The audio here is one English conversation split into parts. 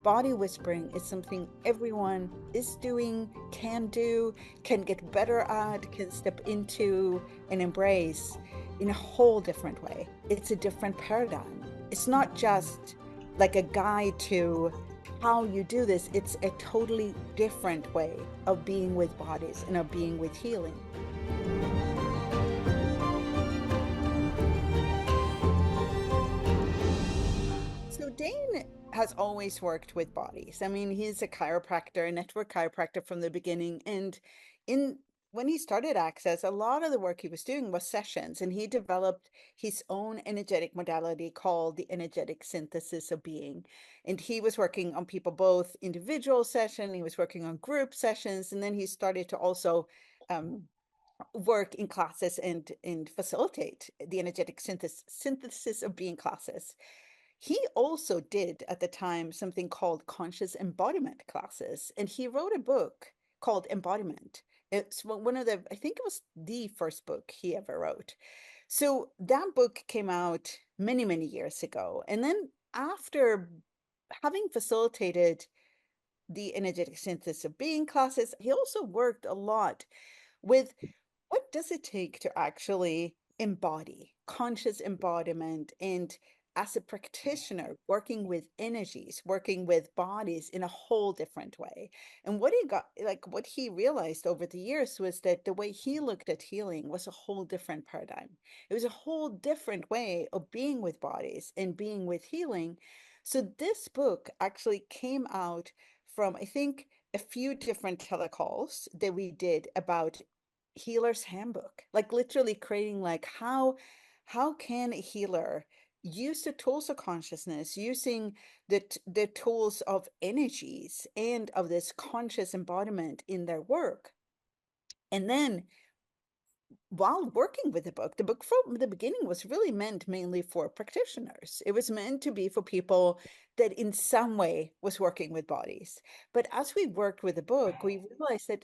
Body whispering is something everyone is doing, can do, can get better at, can step into and embrace in a whole different way. It's a different paradigm. It's not just like a guide to how you do this, it's a totally different way of being with bodies and of being with healing. So Dane has always worked with bodies. I mean, he's a chiropractor, a network chiropractor from the beginning. And in when he started Access, a lot of the work he was doing was sessions, and he developed his own energetic modality called the energetic synthesis of being. And he was working on people both individual session, he was working on group sessions, and then he started to also um, work in classes and facilitate the energetic synthesis of being classes. He also did at the time something called conscious embodiment classes, and he wrote a book called Embodiment. It's one of the, I think it was the first book he ever wrote. So that book came out many, many years ago. And then after having facilitated the energetic synthesis of being classes, he also worked a lot with what does it take to actually embody conscious embodiment, and as a practitioner working with energies, working with bodies in a whole different way. And what he got, like what he realized over the years, was that the way he looked at healing was a whole different paradigm. It was a whole different way of being with bodies and being with healing. So this book actually came out from, I think, a few different telecalls that we did about healer's handbook, like literally creating like how can a healer use the tools of consciousness, using the tools of energies and of this conscious embodiment in their work. And then while working with the book from the beginning was really meant mainly for practitioners. It was meant to be for people that in some way was working with bodies. But as we worked with the book, we realized that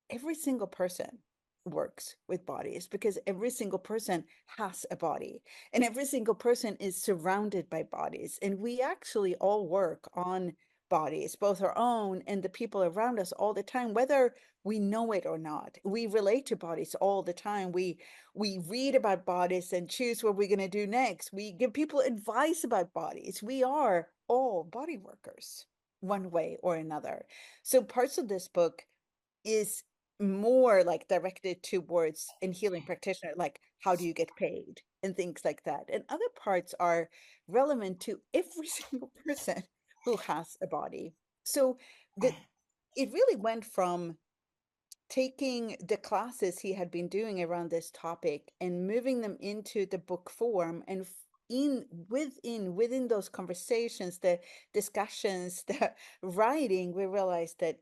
every single person works with bodies, because every single person has a body and every single person is surrounded by bodies. And we actually all work on bodies, both our own and the people around us, all the time, whether we know it or not. We relate to bodies all the time. We read about bodies and choose what we're going to do next. We give people advice about bodies. We are all body workers one way or another. So parts of this book is more like directed towards in healing practitioner, like how do you get paid and things like that. And other parts are relevant to every single person who has a body. So that it really went from taking the classes he had been doing around this topic and moving them into the book form, and within those conversations, the discussions, the writing, we realized that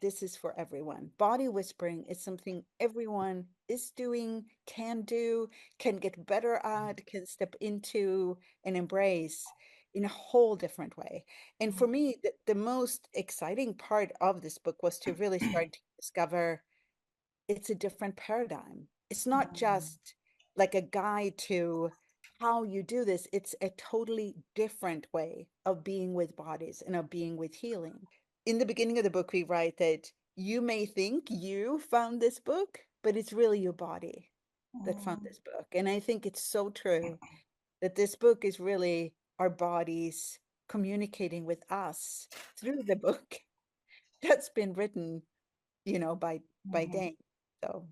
this is for everyone. Body whispering is something everyone is doing, can do, can get better at, can step into and embrace in a whole different way. And for me, the most exciting part of this book was to really start to discover it's a different paradigm. It's not just like a guide to how you do this, it's a totally different way of being with bodies and of being with healing. In the beginning of the book, we write that you may think you found this book, but it's really your body that found this book. And I think it's so true that this book is really our bodies communicating with us through the book that's been written, by Dane. So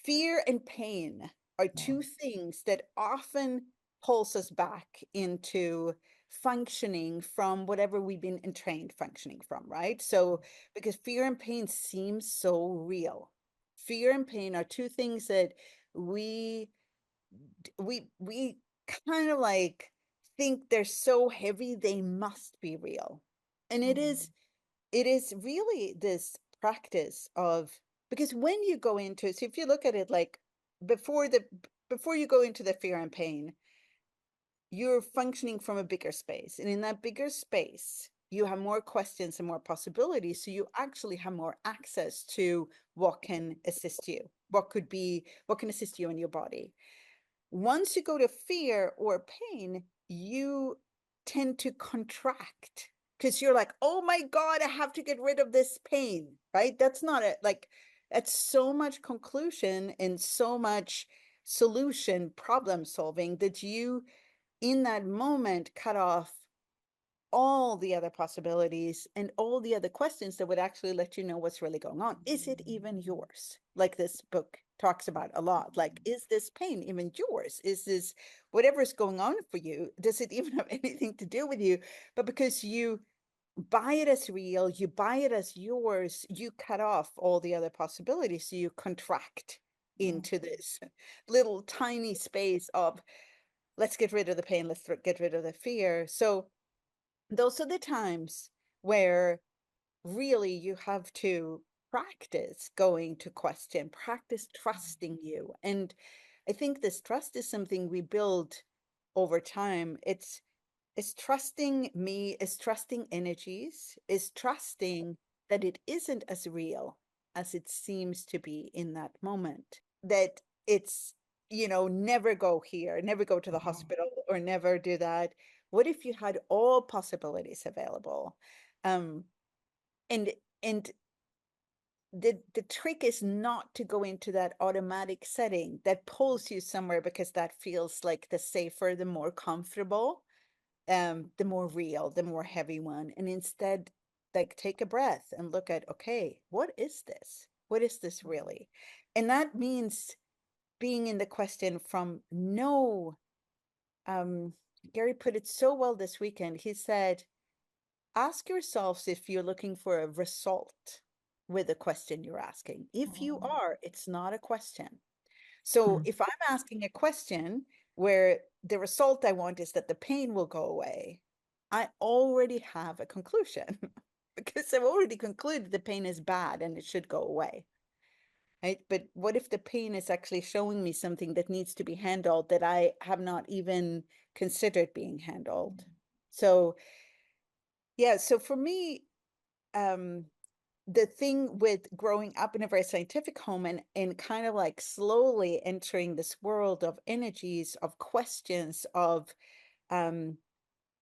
fear and pain are two things that often pulls us back into functioning from whatever we've been entrained functioning from, right? So because fear and pain seems so real. Fear and pain are two things that we we kind of like think they're so heavy they must be real. And it is really this practice of, because when you go into it, so if you look at it like before the before you go into the fear and pain, you're functioning from a bigger space, and in that bigger space you have more questions and more possibilities, so you actually have more access to what can assist you, what can assist you in your body. Once you go to fear or pain, you tend to contract because you're like, oh my God, I have to get rid of this pain, right? That's not it. Like, that's so much conclusion and so much solution problem solving that you, in that moment, cut off all the other possibilities and all the other questions that would actually let you know what's really going on. Is it even yours? Like this book talks about a lot. Like, is this pain even yours? Is this whatever's going on for you? Does it even have anything to do with you? But because you buy it as real, you buy it as yours, you cut off all the other possibilities. So you contract Mm, into this little tiny space of let's get rid of the pain, let's get rid of the fear. So those are the times where really you have to practice going to question, practice trusting you. And I think this trust is something we build over time. It's trusting me, it's trusting energies, is trusting that it isn't as real as it seems to be in that moment. That it's, never go here, never go to the mhm, hospital or never do that. What if you had all possibilities available? Um, and and the trick is not to go into that automatic setting that pulls you somewhere because that feels like the safer, the more comfortable, the more real, the more heavy one. And instead, like take a breath and look at, okay, what is this? What is this really? And that means being in the question from no, um, Gary put it so well this weekend. He said, ask yourselves if you're looking for a result with the question you're asking. If you mhm, are, it's not a question. So Mm. if I'm asking a question where the result I want is that the pain will go away, I already have a conclusion because I've already concluded the pain is bad and it should go away. Right? But what if the pain is actually showing me something that needs to be handled that I have not even considered being handled? So yeah, so for me, um, the thing with growing up in a very scientific home and kind of like slowly entering this world of energies, of questions, of um,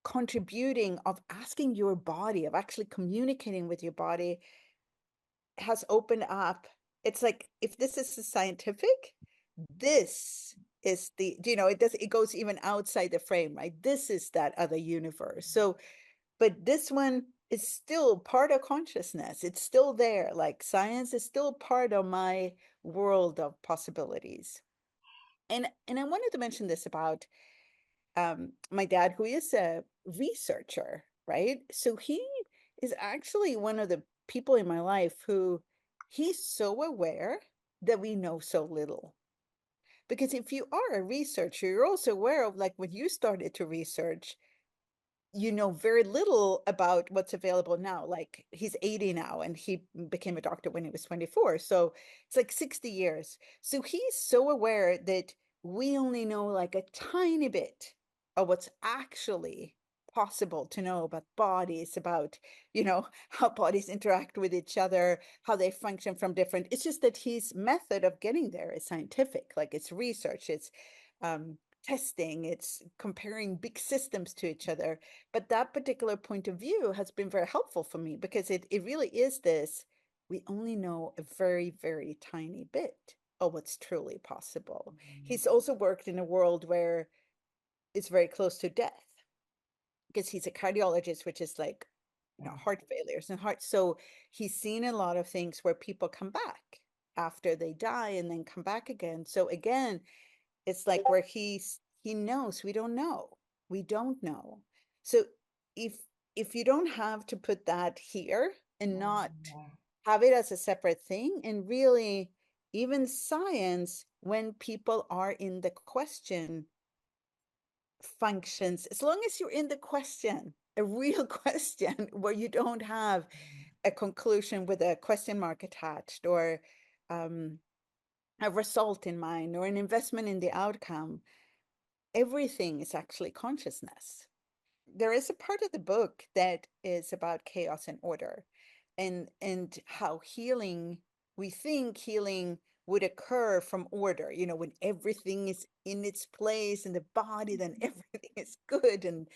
contributing, of asking your body, of actually communicating with your body has opened up. It's like if this is a scientific, this is it goes even outside the frame, right? This is that other universe. So but this one is still part of consciousness. It's still there. Like science is still part of my world of possibilities. And I wanted to mention this about my dad, who is a researcher, right? So he is actually one of the people in my life who he's so aware that we know so little. Because if you are a researcher, you're also aware of like when you started to research, you know very little about what's available now. Like he's 80 now and he became a doctor when he was 24. So it's like 60 years. So he's so aware that we only know like a tiny bit of what's actually possible to know about bodies, about, how bodies interact with each other, how they function from different. It's just that his method of getting there is scientific, like it's research, it's um, testing, it's comparing big systems to each other. But that particular point of view has been very helpful for me because it really is this, we only know a very, very tiny bit of what's truly possible. mhm, He's also worked in a world where it's very close to death because he's a cardiologist, which is like, mhm, heart failures and heart. So he's seen a lot of things where people come back after they die and then come back again. So again, it's like where he knows we don't know. We don't know. So if if you don't have to put that here and not mhm, have it as a separate thing, and really even science, when people are in the question, functions as long as you're in the question, a real question where you don't have a conclusion with a question mark attached, or um, a result in mind, or an investment in the outcome. Everything is actually consciousness. There is a part of the book that is about chaos and order, and how healing, we think healing would occur from order, when everything is in its place in the body, then everything is good. And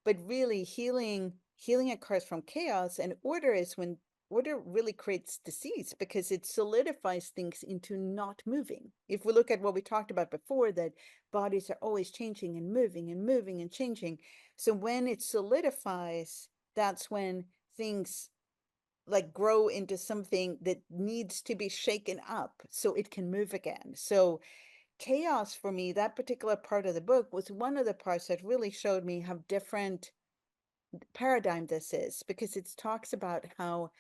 but really healing healing occurs from chaos, and order is when order really creates disease because it solidifies things into not moving. If we look at what we talked about before, that bodies are always changing and moving and moving and changing. So when it solidifies, that's when things like grow into something that needs to be shaken up so it can move again. So chaos for me, that particular part of the book was one of the parts that really showed me how different paradigm this is, because it talks about how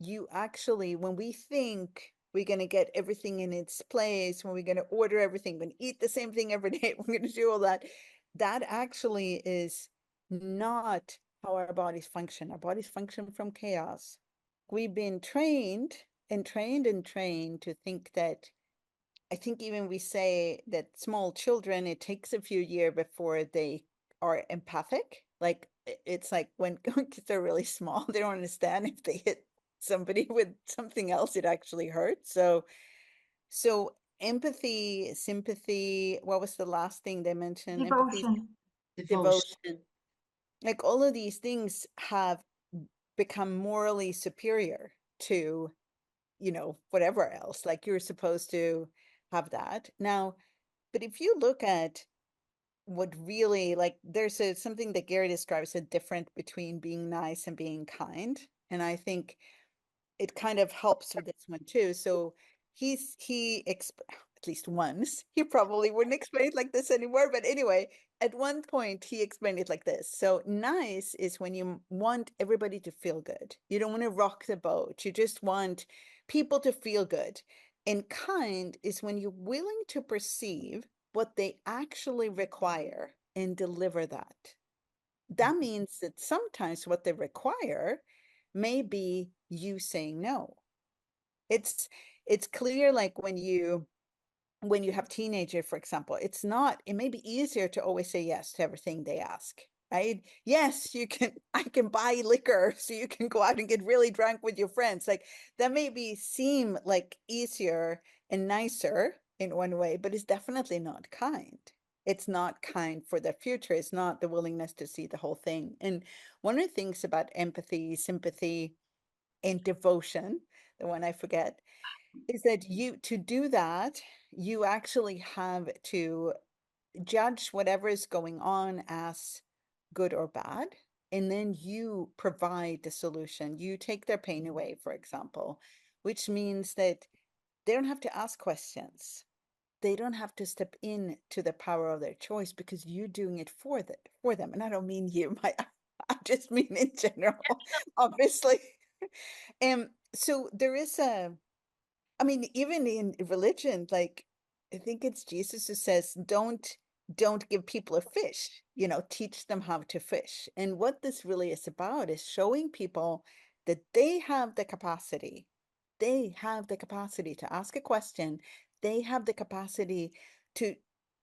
you actually, when we think we're going to get everything in its place, when we're going to order everything, we're going to eat the same thing every day, we're going to do all that, that actually is not how our bodies function. Our bodies function from chaos. We've been trained and trained and trained to think that, I think even we say that small children, it takes a few years before they are empathic. Like it's like when kids are really small, they don't understand if they hit somebody with something else, it actually hurts. So empathy, sympathy, what was the last thing they mentioned? Empathy, Devotion. Devotion. devotion. Like all of these things have become morally superior to, whatever else. Like you're supposed to have that. Now, but if you look at what really, like there's something that Gary describes a difference between being nice and being kind. And I think it kind of helps with this one too. So at least once, he probably wouldn't explain it like this anymore. But anyway, at one point he explained it like this. So nice is when you want everybody to feel good. You don't want to rock the boat. You just want people to feel good. And kind is when you're willing to perceive what they actually require and deliver that. That means that sometimes what they require may be you saying no. It's clear, like when you have teenager, for example, it may be easier to always say yes to everything they ask, right? Yes, I can buy liquor so you can go out and get really drunk with your friends. Like that maybe seem like easier and nicer in one way, but it's definitely not kind. It's not kind for the future. It's not the willingness to see the whole thing. And one of the things about empathy, sympathy, and devotion, the one I forget, is that to do that, you actually have to judge whatever is going on as good or bad, and then you provide the solution. You take their pain away, for example, which means that they don't have to ask questions. They don't have to step in to the power of their choice because you're doing it for them. And I don't mean you, I just mean in general, obviously. So there is I mean, even in religion, like I think it's Jesus who says, don't give people a fish, teach them how to fish. And what this really is about is showing people that they have the capacity to ask a question, they have the capacity to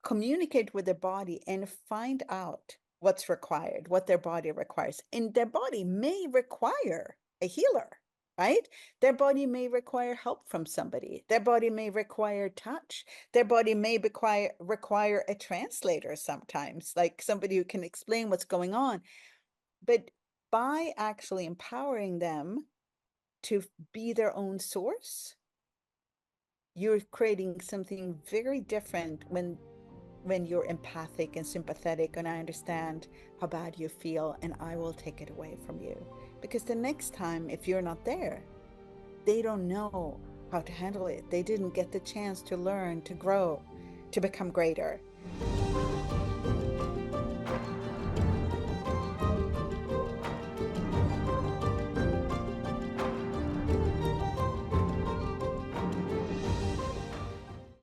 communicate with their body and find out what's required, what their body requires. And their body may require a healer, right? Their body may require help from somebody. Their body may require touch. Their body may require a translator sometimes, like somebody who can explain what's going on. But by actually empowering them to be their own source, you're creating something very different when you're empathic and sympathetic, and I understand how bad you feel and I will take it away from you. Because the next time, if you're not there, they don't know how to handle it. They didn't get the chance to learn, to grow, to become greater.